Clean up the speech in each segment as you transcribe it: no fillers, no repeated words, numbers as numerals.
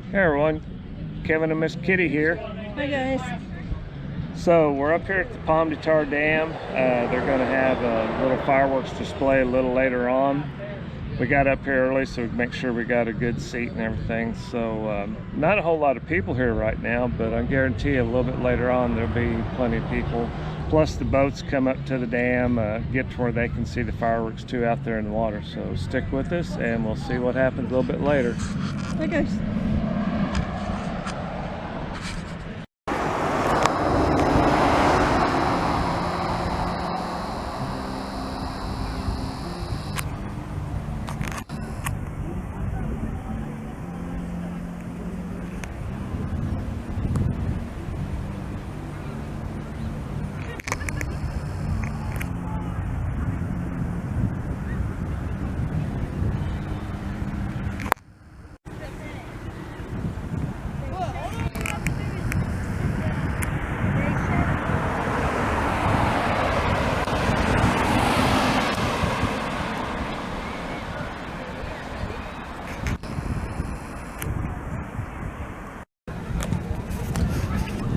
Hey everyone, Kevin and Miss Kitty here. Hi guys. So we're up here at the Pomme De Terre Dam. They're going to have a little fireworks display a little later on. We got up here early so we make sure we got a good seat and everything. So not a whole lot of people here right now, but I guarantee you a little bit later on there'll be plenty of people. Plus the boats come up to the dam, get to where they can see the fireworks too out there in the water. So stick with us and we'll see what happens a little bit later. Hi guys.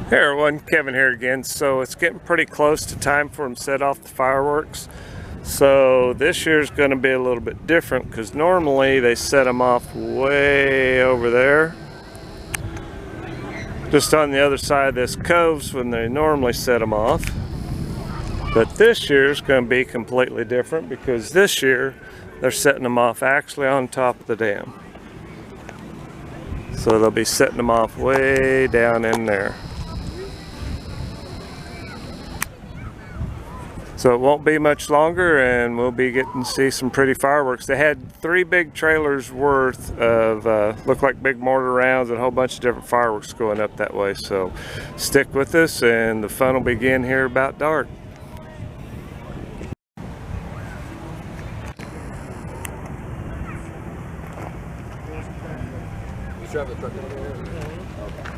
Hey everyone, Kevin here again. So it's getting pretty close to time for them to set off the fireworks. So this year's going to be a little bit different because normally they set them off way over there, just on the other side of this coves when they normally set them off. But this year's going to be completely different because this year they're setting them off actually on top of the dam. So they'll be setting them off way down in there. So it won't be much longer and we'll be getting to see some pretty fireworks. They had 3 big trailers worth of look like big mortar rounds and a whole bunch of different fireworks going up that way. So stick with us and the fun will begin here about dark. Drive the truck over there? Okay.